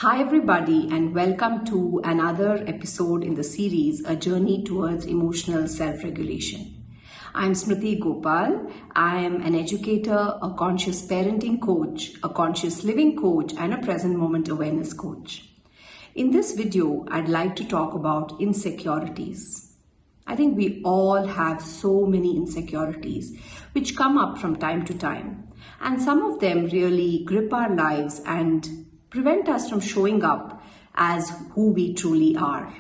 Hi everybody, and welcome to another episode in the series, A Journey Towards Emotional Self-Regulation. I'm Smriti Gopal. I am an educator, a conscious parenting coach, a conscious living coach, and a present moment awareness coach. In this video, I'd like to talk about insecurities. I think we all have so many insecurities which come up from time to time, and some of them really grip our lives and prevent us from showing up as who we truly are.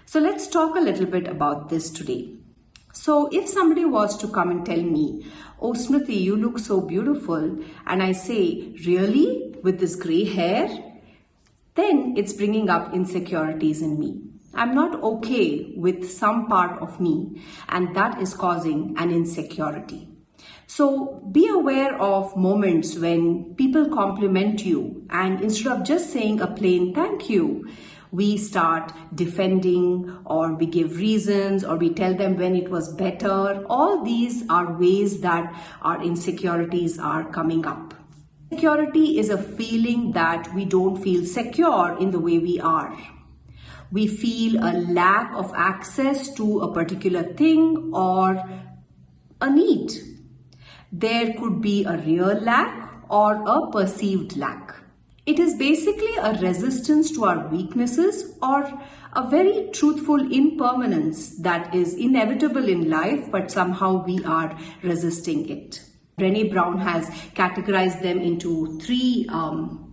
So let's talk a little bit about this today. So if somebody was to come and tell me, "Oh Smriti, you look so beautiful," and I say, "Really? With this gray hair?" then it's bringing up insecurities in me. I'm not okay with some part of me, and that is causing an insecurity. So be aware of moments when people compliment you, and instead of just saying a plain thank you, we start defending, or we give reasons, or we tell them when it was better. All these are ways that our insecurities are coming up. Insecurity is a feeling that we don't feel secure in the way we are. We feel a lack of access to a particular thing or a need. There could be a real lack or a perceived lack. It is basically a resistance to our weaknesses or a very truthful impermanence that is inevitable in life, but somehow we are resisting it. Brené Brown has categorized them into three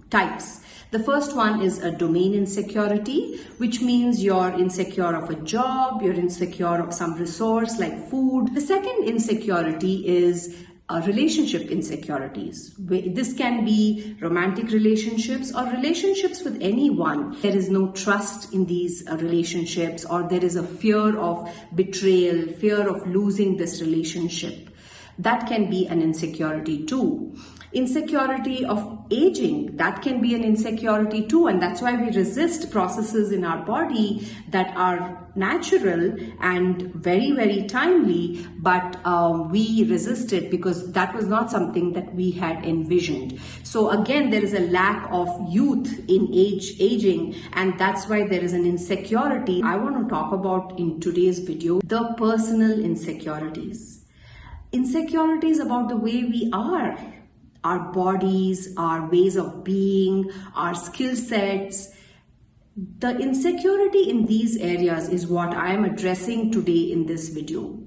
types. The first one is a domain insecurity, which means you're insecure of a job, you're insecure of some resource like food. The second insecurity is relationship insecurities. This can be romantic relationships or relationships with anyone. There is no trust in these relationships, or there is a fear of betrayal, fear of losing this relationship. That can be an insecurity too. Insecurity of aging, that can be an insecurity too, and that's why we resist processes in our body that are natural and very, very timely, but we resist it because that was not something that we had envisioned. So again, there is a lack of youth in aging, and that's why there is an insecurity. I want to talk about in today's video the personal insecurities. Insecurities about the way we are. Our bodies, our ways of being, our skill sets. The insecurity in these areas is what I am addressing today in this video.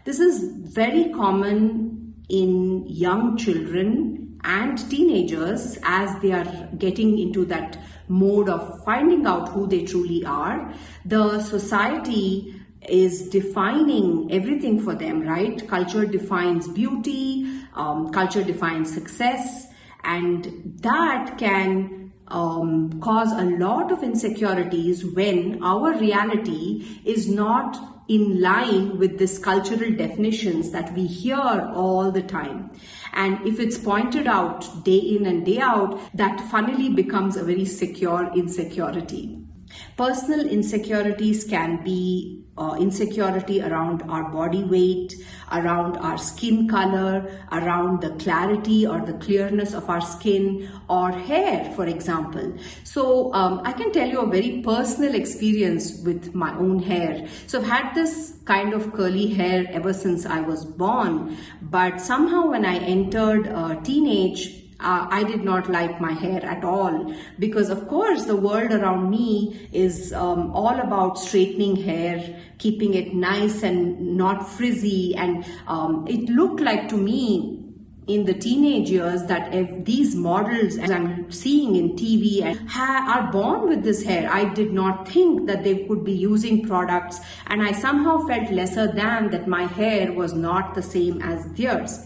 This is very common in young children and teenagers as they are getting into that mode of finding out who they truly are. The society is defining everything for them, right? Culture defines beauty, culture defines success, and that can cause a lot of insecurities when our reality is not in line with this cultural definitions that we hear all the time. And if it's pointed out day in and day out, that funnily becomes a very secure insecurity. Personal insecurities can be insecurity around our body weight, around our skin color, around the clarity or the clearness of our skin or hair, for example. So I can tell you a very personal experience with my own hair. So I've had this kind of curly hair ever since I was born, but somehow when I entered teenage, I did not like my hair at all, because of course the world around me is all about straightening hair, keeping it nice and not frizzy, and it looked like to me in the teenage years that if these models, as I'm seeing in TV, are born with this hair, I did not think that they could be using products, and I somehow felt lesser than that my hair was not the same as theirs.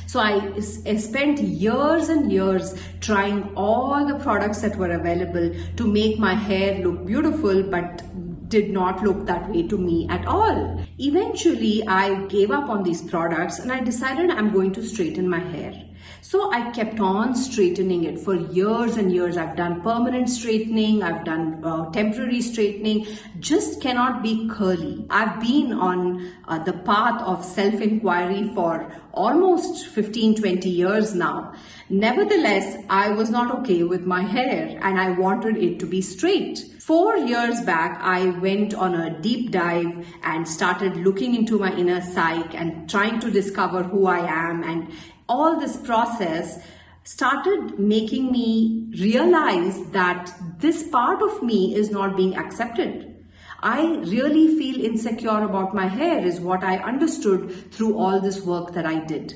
So I spent years and years trying all the products that were available to make my hair look beautiful, but did not look that way to me at all. Eventually, I gave up on these products and I decided I'm going to straighten my hair. So I kept on straightening it for years and years. I've done permanent straightening, I've done temporary straightening, just cannot be curly. I've been on the path of self-inquiry for almost 15-20 years now. Nevertheless, I was not okay with my hair and I wanted it to be straight. 4 years back, I went on a deep dive and started looking into my inner psyche and trying to discover who I am, and all this process started making me realize that this part of me is not being accepted. I really feel insecure about my hair is what I understood through all this work that I did.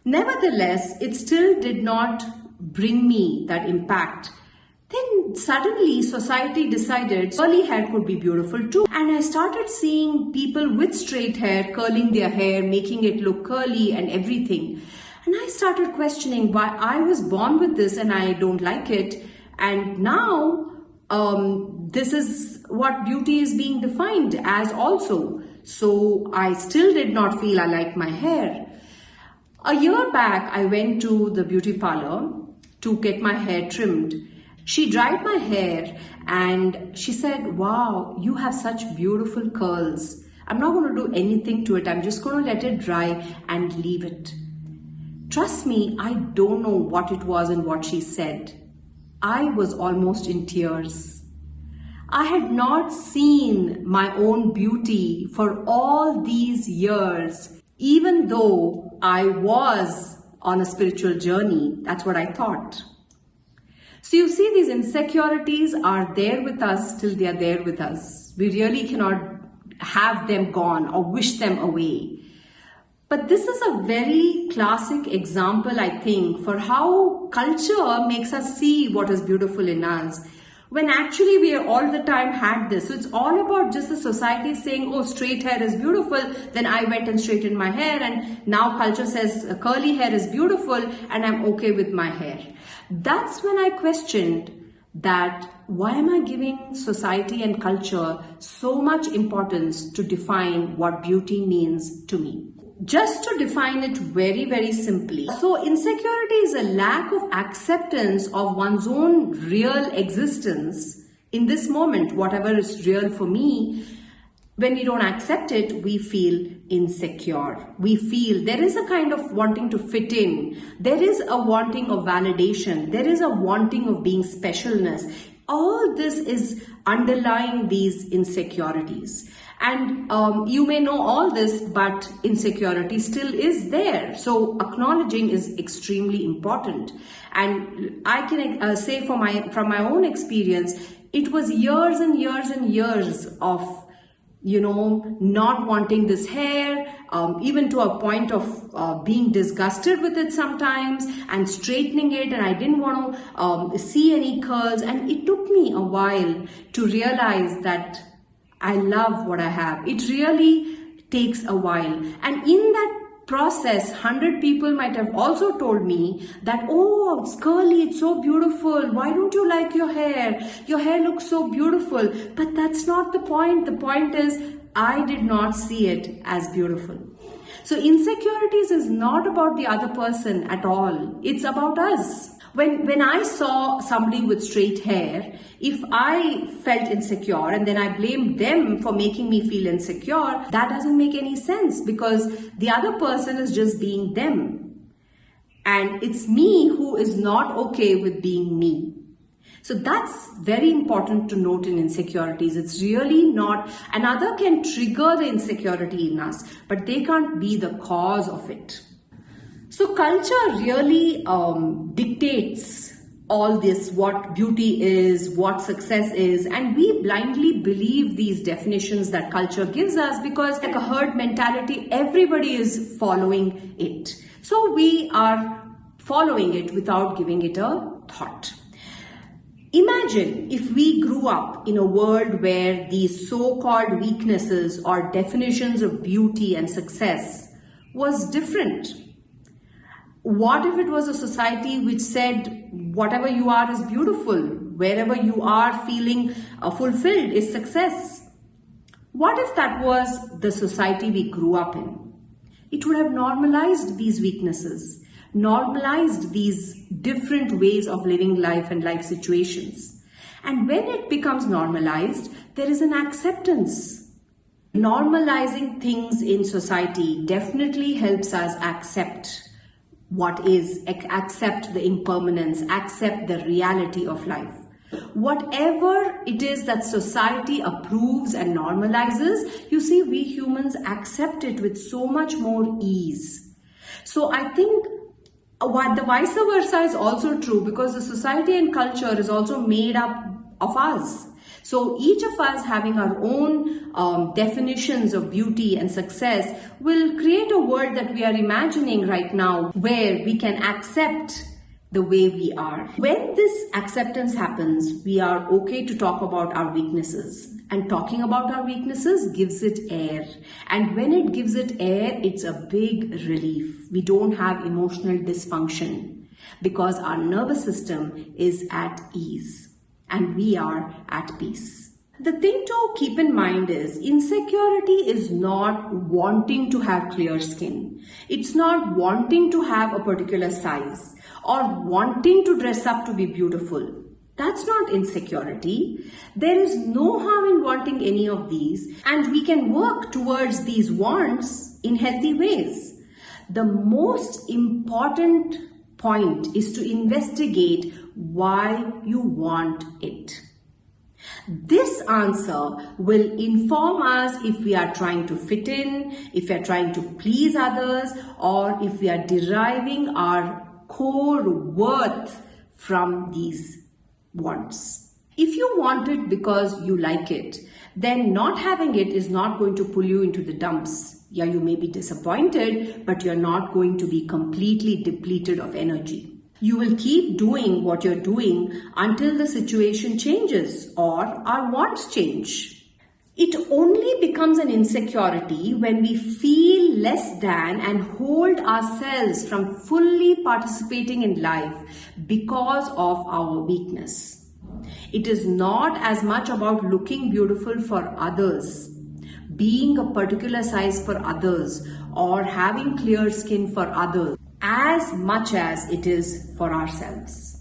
Nevertheless, it still did not bring me that impact. Then suddenly society decided curly hair could be beautiful too. And I started seeing people with straight hair curling their hair, making it look curly and everything. And I started questioning why I was born with this and I don't like it. And now this is what beauty is being defined as also. So I still did not feel I liked my hair. A year back, I went to the beauty parlor to get my hair trimmed. She dried my hair and she said, "Wow, you have such beautiful curls. I'm not going to do anything to it. I'm just going to let it dry and leave it." Trust me, I don't know what it was and what she said. I was almost in tears. I had not seen my own beauty for all these years, even though I was on a spiritual journey. That's what I thought. So you see, these insecurities are there with us till they are there with us. We really cannot have them gone or wish them away. But this is a very classic example, I think, for how culture makes us see what is beautiful in us, when actually we all the time had this. So it's all about just the society saying, oh, straight hair is beautiful. Then I went and straightened my hair, and now culture says curly hair is beautiful and I'm okay with my hair. That's when I questioned that why am I giving society and culture so much importance to define what beauty means to me? Just to define it very, very simply. So insecurity is a lack of acceptance of one's own real existence in this moment, whatever is real for me. When we don't accept it, we feel insecure. We feel there is a kind of wanting to fit in. There is a wanting of validation. There is a wanting of being specialness. All this is underlying these insecurities. And you may know all this, but insecurity still is there. So acknowledging is extremely important. And I can say from my own experience, it was years and years and years of not wanting this hair, even to a point of being disgusted with it sometimes and straightening it, and I didn't want to see any curls. And it took me a while to realize that I love what I have. It really takes a while. And in that process, 100 people might have also told me that, oh, it's curly, it's so beautiful. Why don't you like your hair? Your hair looks so beautiful. But that's not the point. The point is, I did not see it as beautiful. So insecurities is not about the other person at all. It's about us. When I saw somebody with straight hair, if I felt insecure and then I blamed them for making me feel insecure, that doesn't make any sense, because the other person is just being them. And it's me who is not okay with being me. So that's very important to note in insecurities. It's really not, another can trigger the insecurity in us, but they can't be the cause of it. So culture really dictates all this, what beauty is, what success is, and we blindly believe these definitions that culture gives us because, like a herd mentality, everybody is following it. So we are following it without giving it a thought. Imagine if we grew up in a world where these so-called weaknesses or definitions of beauty and success was different. What if it was a society which said whatever you are is beautiful, wherever you are feeling fulfilled is success? What if that was the society we grew up in? It would have normalized these weaknesses. normalized these different ways of living life and life situations. And when it becomes normalized, there is an acceptance. Normalizing things in society definitely helps us accept what is, accept the impermanence, accept the reality of life. Whatever it is that society approves and normalizes, you see, we humans accept it with so much more ease. So I think what the vice versa is also true, because the society and culture is also made up of us. So each of us having our own definitions of beauty and success will create a world that we are imagining right now where we can accept the way we are. When this acceptance happens, we are okay to talk about our weaknesses. And talking about our weaknesses gives it air. And when it gives it air, it's a big relief. We don't have emotional dysfunction because our nervous system is at ease and we are at peace. The thing to keep in mind is insecurity is not wanting to have clear skin. It's not wanting to have a particular size or wanting to dress up to be beautiful. That's not insecurity. There is no harm in wanting any of these, and we can work towards these wants in healthy ways. The most important point is to investigate why you want it. This answer will inform us if we are trying to fit in, if we are trying to please others, or if we are deriving our core worth from these wants. If you want it because you like it, then not having it is not going to pull you into the dumps. Yeah, you may be disappointed, but you're not going to be completely depleted of energy. You will keep doing what you're doing until the situation changes or our wants change. It only becomes an insecurity when we feel less than and hold ourselves from fully participating in life because of our weakness. It is not as much about looking beautiful for others, being a particular size for others, or having clear skin for others, as much as it is for ourselves.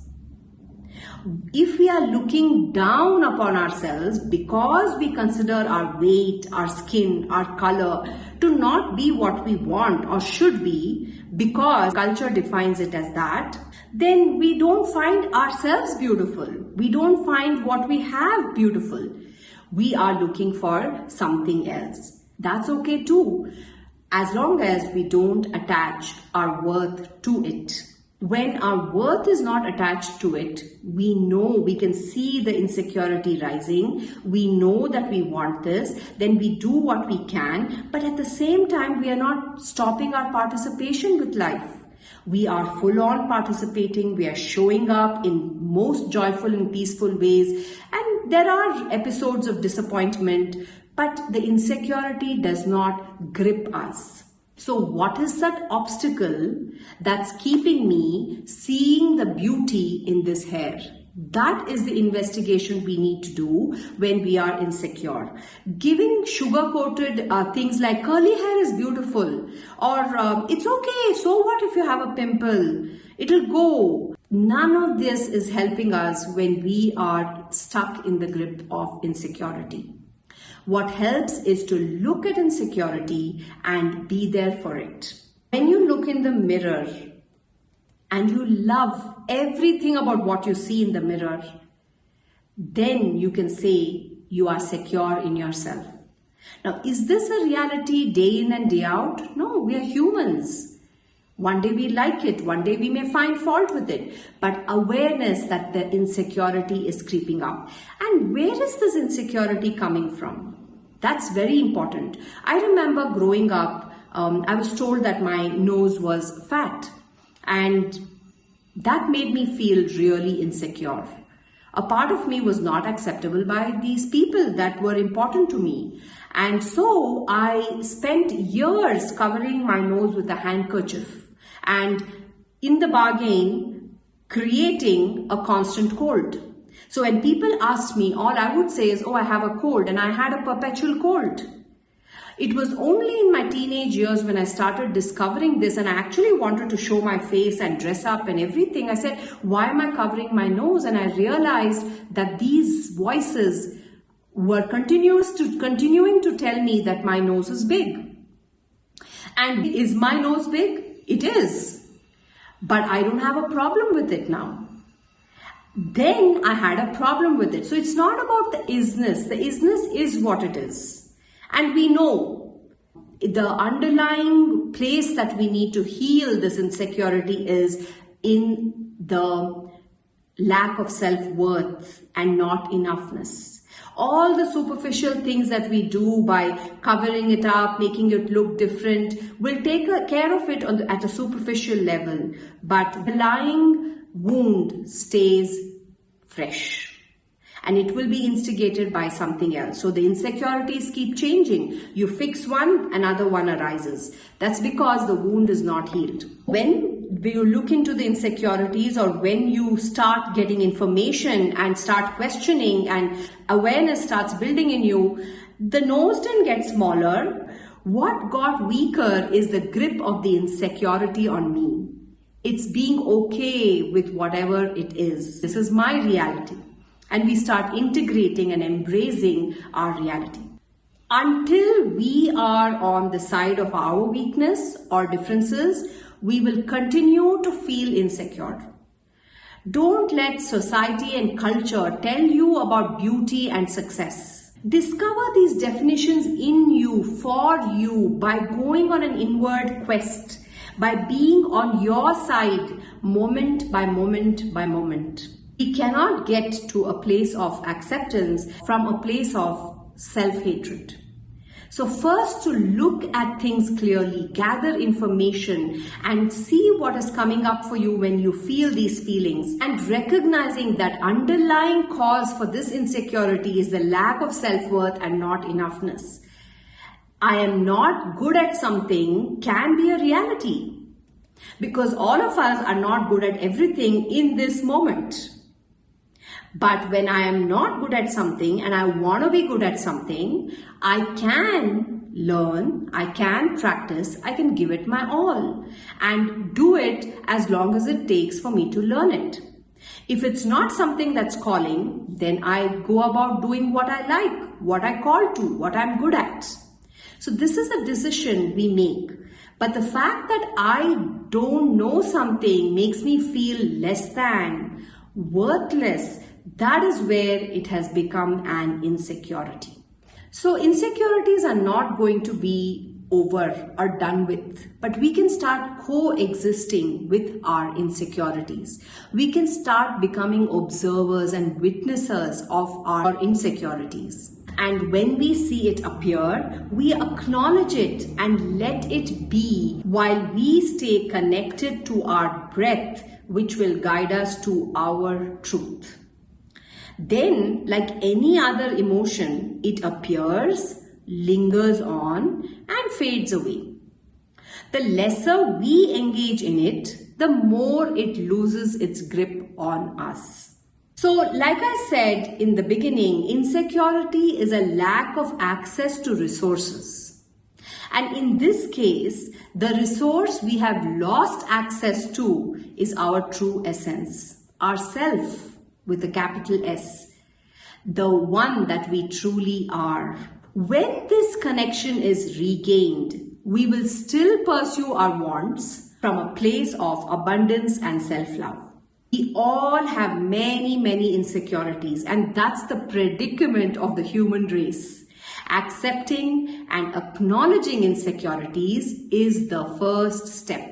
If we are looking down upon ourselves because we consider our weight, our skin, our color to not be what we want or should be because culture defines it as that, then we don't find ourselves beautiful. We don't find what we have beautiful. We are looking for something else. That's okay too, as long as we don't attach our worth to it. When our worth is not attached to it, we know, we can see the insecurity rising. We know that we want this, then we do what we can, but at the same time, we are not stopping our participation with life. We are full on participating, we are showing up in most joyful and peaceful ways, and there are episodes of disappointment, but the insecurity does not grip us. So what is that obstacle that's keeping me seeing the beauty in this hair? That is the investigation we need to do when we are insecure. Giving sugar-coated things like curly hair is beautiful, or it's okay, so what if you have a pimple? It'll go. None of this is helping us when we are stuck in the grip of insecurity. What helps is to look at insecurity and be there for it. When you look in the mirror and you love everything about what you see in the mirror, then you can say you are secure in yourself. Now, is this a reality day in and day out? No, we are humans. One day we like it, one day we may find fault with it, but awareness that the insecurity is creeping up. And where is this insecurity coming from? That's very important. I remember growing up, I was told that my nose was fat, and that made me feel really insecure. A part of me was not acceptable by these people that were important to me. And so I spent years covering my nose with a handkerchief and in the bargain creating a constant cold. So when people asked me, all I would say is, oh, I have a cold, and I had a perpetual cold. It was only in my teenage years when I started discovering this, and I actually wanted to show my face and dress up and everything. I said, why am I covering my nose? And I realized that these voices were continuing to tell me that my nose is big. And is my nose big? It is. But I don't have a problem with it now. Then I had a problem with it. So it's not about the isness. The isness is what it is. And we know the underlying place that we need to heal this insecurity is in the lack of self-worth and not enoughness. All the superficial things that we do by covering it up, making it look different, will take care of it at a superficial level. But the lying wound stays fresh. And it will be instigated by something else. So the insecurities keep changing. You fix one, another one arises. That's because the wound is not healed. When you look into the insecurities, or when you start getting information and start questioning and awareness starts building in you, the nose didn't get smaller. What got weaker is the grip of the insecurity on me. It's being okay with whatever it is. This is my reality. And we start integrating and embracing our reality. Until we are on the side of our weakness or differences, we will continue to feel insecure. Don't let society and culture tell you about beauty and success. Discover these definitions in you, for you, by going on an inward quest, by being on your side moment by moment by moment. We cannot get to a place of acceptance from a place of self-hatred. So first, to look at things clearly, gather information and see what is coming up for you when you feel these feelings, and recognizing that underlying cause for this insecurity is the lack of self-worth and not enoughness. I am not good at something can be a reality, because all of us are not good at everything in this moment. But when I am not good at something and I want to be good at something, I can learn, I can practice, I can give it my all and do it as long as it takes for me to learn it. If it's not something that's calling, then I go about doing what I like, what I call to, what I'm good at. So this is a decision we make. But the fact that I don't know something makes me feel less than, worthless. That is where it has become an insecurity. So insecurities are not going to be over or done with, but we can start coexisting with our insecurities. We can start becoming observers and witnesses of our insecurities. And when we see it appear, we acknowledge it and let it be while we stay connected to our breath, which will guide us to our truth. Then, like any other emotion, it appears, lingers on, and fades away. The lesser we engage in it, the more it loses its grip on us. So, like I said in the beginning, insecurity is a lack of access to resources. And in this case, the resource we have lost access to is our true essence, ourself. With a capital S, the one that we truly are. When this connection is regained, we will still pursue our wants from a place of abundance and self-love. We all have many insecurities, and that's the predicament of the human race. Accepting and acknowledging insecurities is the first step.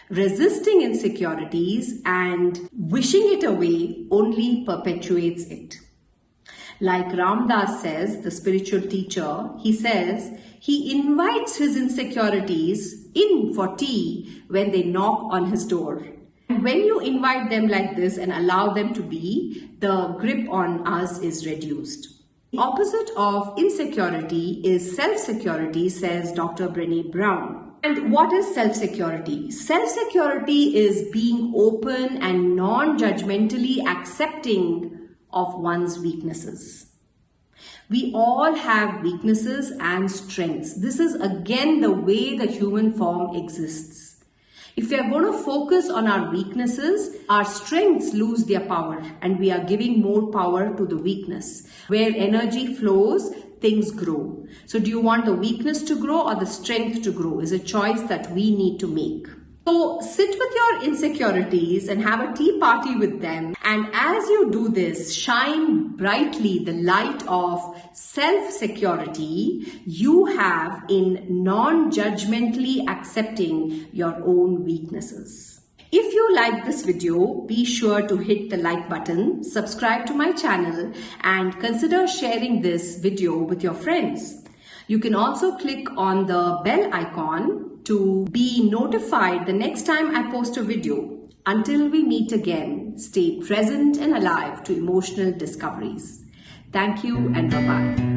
Resisting insecurities and wishing it away only perpetuates it. Like Ram Dass says, the spiritual teacher, he says, he invites his insecurities in for tea when they knock on his door. And when you invite them like this and allow them to be, the grip on us is reduced. The opposite of insecurity is self-security, says Dr. Brené Brown. And what is self-security? Self-security is being open and non-judgmentally accepting of one's weaknesses. We all have weaknesses and strengths. This is again the way the human form exists. If we are going to focus on our weaknesses, our strengths lose their power and we are giving more power to the weakness. Where energy flows, things grow. So do you want the weakness to grow or the strength to grow? Is a choice that we need to make. So sit with your insecurities and have a tea party with them. And as you do this, shine brightly the light of self-security you have in non-judgmentally accepting your own weaknesses. If you like this video, be sure to hit the like button, subscribe to my channel, and consider sharing this video with your friends. You can also click on the bell icon to be notified the next time I post a video. Until we meet again, stay present and alive to emotional discoveries. Thank you and bye-bye.